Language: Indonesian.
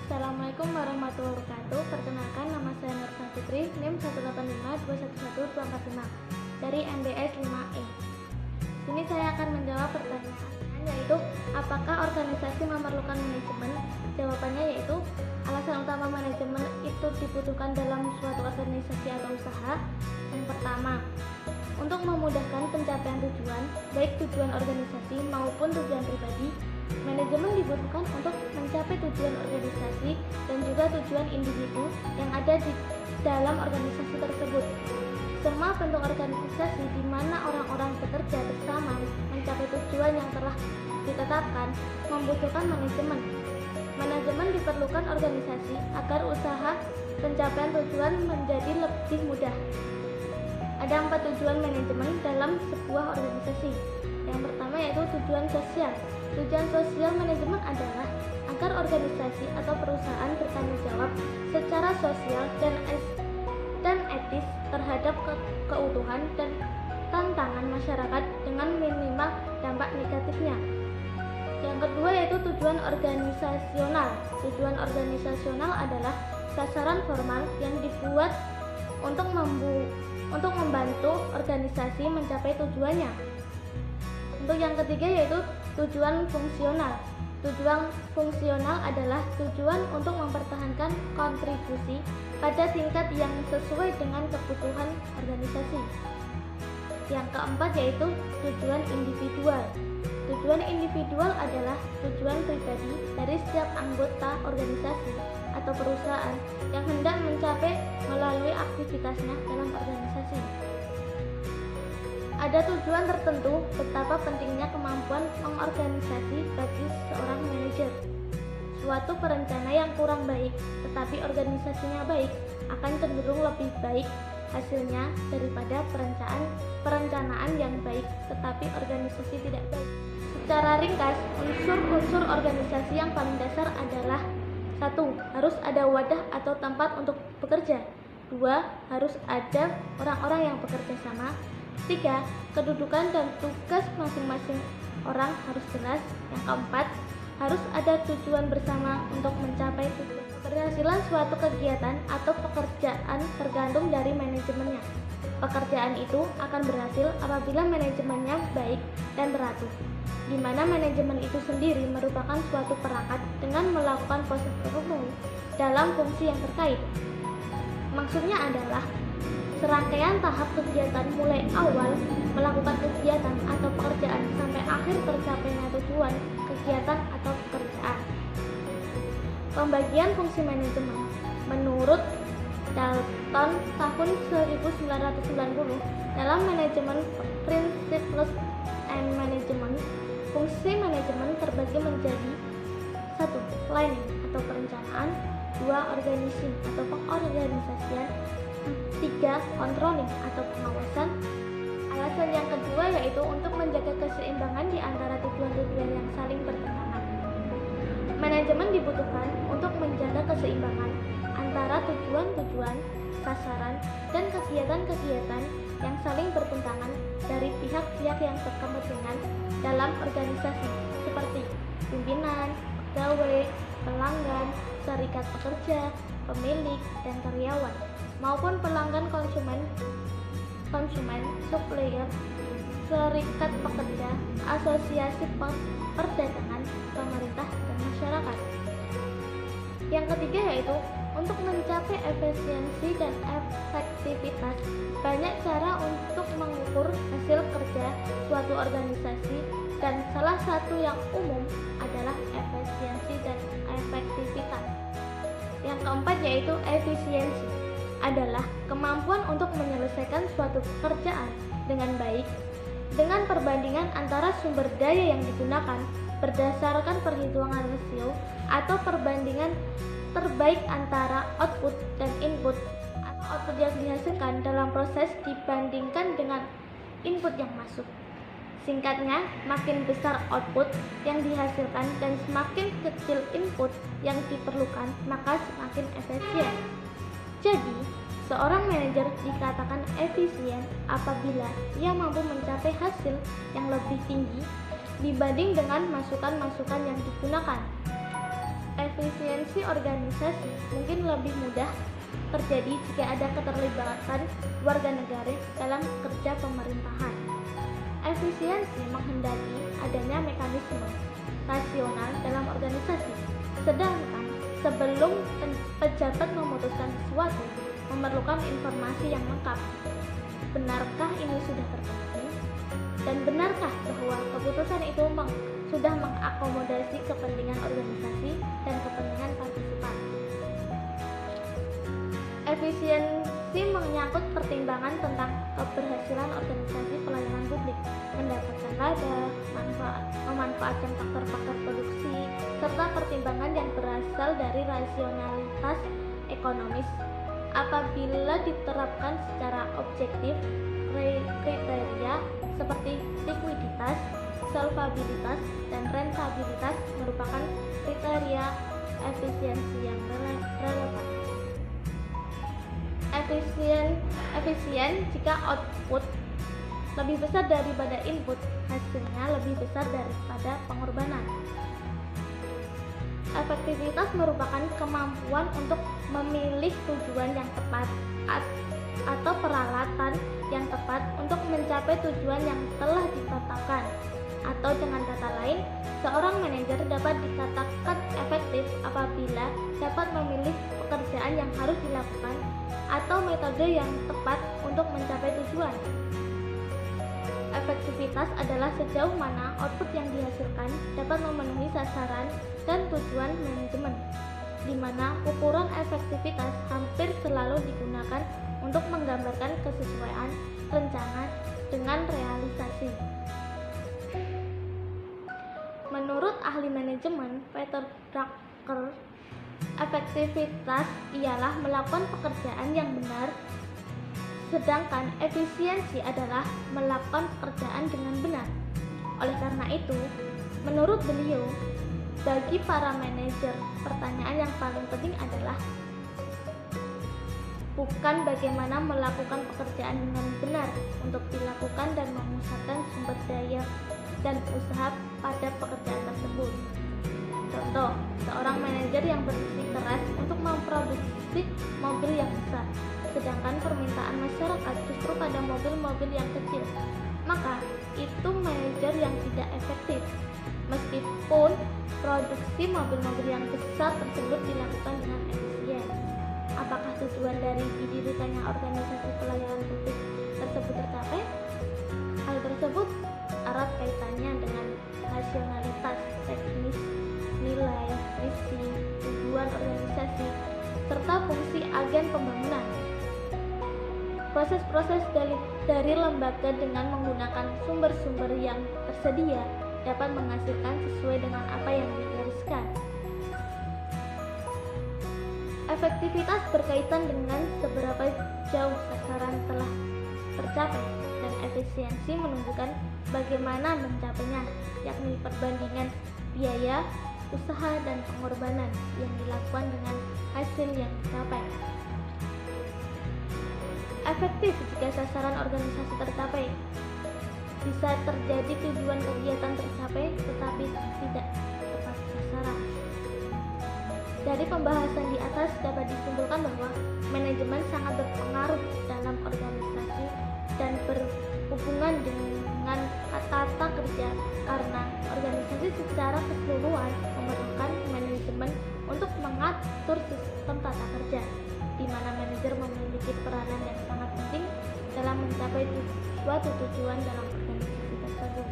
Assalamualaikum warahmatullahi wabarakatuh. Perkenalkan, nama saya Nursa Fitri, NIM 185211145 dari MBS 5E. Sini saya akan menjawab pertanyaan, yaitu apakah organisasi memerlukan manajemen? Jawabannya yaitu alasan utama manajemen itu dibutuhkan dalam suatu organisasi atau usaha. Yang pertama, untuk memudahkan pencapaian tujuan, baik tujuan organisasi maupun tujuan pribadi, manajemen dibutuhkan untuk mencapai tujuan organisasi dan juga tujuan individu yang ada di dalam organisasi tersebut. Semua bentuk organisasi di mana orang-orang bekerja bersama mencapai tujuan yang telah ditetapkan membutuhkan manajemen. Manajemen diperlukan organisasi agar usaha pencapaian tujuan menjadi lebih mudah. Ada 4 tujuan manajemen dalam sebuah organisasi. Yang pertama yaitu tujuan sosial. Tujuan sosial manajemen adalah agar organisasi atau perusahaan bertanggung jawab secara sosial dan etis terhadap keutuhan dan tantangan masyarakat dengan minimal dampak negatifnya. Yang kedua yaitu tujuan organisasional. Tujuan organisasional adalah sasaran formal yang dibuat untuk membantu organisasi mencapai tujuannya. Untuk yang ketiga yaitu tujuan fungsional. Tujuan fungsional adalah tujuan untuk mempertahankan kontribusi pada tingkat yang sesuai dengan kebutuhan organisasi. Yang keempat yaitu tujuan individual. Tujuan individual adalah tujuan pribadi dari setiap anggota organisasi atau perusahaan yang hendak mencapai melalui aktivitasnya dalam organisasi. Ada tujuan tertentu betapa pentingnya kemampuan mengorganisasi bagi seorang manajer. Suatu perencana yang kurang baik tetapi organisasinya baik akan cenderung lebih baik hasilnya daripada perencanaan yang baik tetapi organisasi tidak baik. Secara ringkas, unsur-unsur organisasi yang paling dasar adalah 1. Harus ada wadah atau tempat untuk bekerja. 2. Harus ada orang-orang yang bekerja sama. 3. Kedudukan dan tugas masing-masing orang harus jelas. Yang keempat, harus ada tujuan bersama untuk mencapai tujuan. Keberhasilan suatu kegiatan atau pekerjaan tergantung dari manajemennya. Pekerjaan itu akan berhasil apabila manajemennya baik dan teratur, di mana manajemen itu sendiri merupakan suatu perangkat dengan melakukan proses tertentu dalam fungsi yang terkait. Maksudnya adalah serangkaian tahap kegiatan mulai awal melakukan kegiatan atau pekerjaan sampai akhir tercapainya tujuan kegiatan atau pekerjaan. Pembagian fungsi manajemen menurut Dalton tahun 1990 dalam manajemen Principles and Management, fungsi manajemen terbagi menjadi 1. Planning atau perencanaan, 2. Organizing atau pengorganisasian, 3. Controlling atau pengawasan. Alasan yang kedua yaitu untuk menjaga keseimbangan di antara tujuan-tujuan yang saling bertentangan. Manajemen dibutuhkan untuk menjaga keseimbangan antara tujuan-tujuan, sasaran, dan kegiatan-kegiatan yang saling bertentangan dari pihak-pihak yang berkepentingan dalam organisasi seperti pimpinan, pegawai, pelanggan, serikat pekerja, pemilik, dan karyawan, maupun pelanggan konsumen, supplier, serikat pekerja, asosiasi perdagangan, pemerintah, dan masyarakat. Yang ketiga yaitu untuk mencapai efisiensi dan efektivitas. Banyak cara untuk mengukur hasil kerja suatu organisasi dan salah satu yang umum adalah efisiensi dan efektivitas. Yang keempat yaitu efisiensi adalah kemampuan untuk menyelesaikan suatu pekerjaan dengan baik dengan perbandingan antara sumber daya yang digunakan berdasarkan perhitungan rasio atau perbandingan terbaik antara output dan input atau output yang dihasilkan dalam proses dibandingkan dengan input yang masuk. Singkatnya, makin besar output yang dihasilkan dan semakin kecil input yang diperlukan, maka semakin efisien. Jadi, seorang manajer dikatakan efisien apabila ia mampu mencapai hasil yang lebih tinggi dibanding dengan masukan-masukan yang digunakan. efisiensi organisasi mungkin lebih mudah terjadi jika ada keterlibatan warga negara dalam kerja pemerintahan. Efisiensi menghendaki adanya mekanisme rasional dalam organisasi, sedangkan sebelum pejabat memutuskan sesuatu memerlukan informasi yang lengkap. Benarkah ini sudah terpenuhi? Dan benarkah bahwa keputusan itu sudah mengakomodasi kepentingan organisasi dan kepentingan partisipan? Efisiensi menyangkut pertimbangan tentang keberhasilan organisasi pelayanan publik, mendapatkan laba, memanfaatkan faktor-faktor produksi, serta pertimbangan yang berasal dari rasionalitas ekonomis. Apabila diterapkan secara objektif, kriteria seperti likuiditas, solvabilitas, dan rentabilitas merupakan kriteria efisiensi yang relevan. Efisien jika output lebih besar daripada input, hasilnya lebih besar daripada pengorbanan. Efektivitas merupakan kemampuan untuk memilih tujuan yang tepat atau peralatan yang tepat untuk mencapai tujuan yang telah ditetapkan. Atau dengan kata lain, seorang manajer dapat dikatakan efektif apabila dapat memilih pekerjaan yang harus dilakukan atau metode yang tepat untuk mencapai tujuan. Efektivitas adalah sejauh mana output yang dihasilkan dapat memenuhi sasaran dan tujuan manajemen, di mana ukuran efektivitas hampir selalu digunakan untuk menggambarkan kesesuaian rencana dengan realisasi. Menurut ahli manajemen Peter Drucker, efektivitas ialah melakukan pekerjaan yang benar, sedangkan efisiensi adalah melakukan pekerjaan dengan benar. Oleh karena itu, menurut beliau, bagi para manajer, pertanyaan yang paling penting adalah bukan bagaimana melakukan pekerjaan dengan benar untuk dilakukan dan memusatkan sumber daya dan usaha pada pekerjaan tersebut. Contoh, seorang manajer yang bersikeras untuk memproduksi mobil yang besar, sedangkan permintaan masyarakat justru pada mobil-mobil yang kecil, maka itu manajer yang tidak efektif. Meskipun produksi mobil-mobil yang besar tersebut dilakukan dengan efisien, apakah tujuan dari didirikannya organisasi pelayanan publik tersebut tercapai? Hal tersebut erat kaitannya dengan rasionalitas teknis, nilai, misi, tujuan organisasi, serta fungsi agen pembangunan. Proses-proses dari lembaga dengan menggunakan sumber-sumber yang tersedia dapat menghasilkan sesuai dengan apa yang digariskan. Efektivitas berkaitan dengan seberapa jauh sasaran telah tercapai, dan efisiensi menunjukkan bagaimana mencapainya, yakni perbandingan biaya, usaha, dan pengorbanan yang dilakukan dengan hasil yang dicapai. Efektif jika sasaran organisasi tercapai. Bisa terjadi tujuan kegiatan tercapai tetapi tidak tepat sasaran. Dari pembahasan di atas dapat disimpulkan bahwa manajemen sangat berpengaruh dalam organisasi dan berhubungan dengan tata kerja, karena organisasi secara keseluruhan memerlukan manajemen untuk mengatur sistem tata kerja, di mana manajer memiliki peranan yang sangat penting dalam mencapai suatu tujuan dalam organisasi tersebut.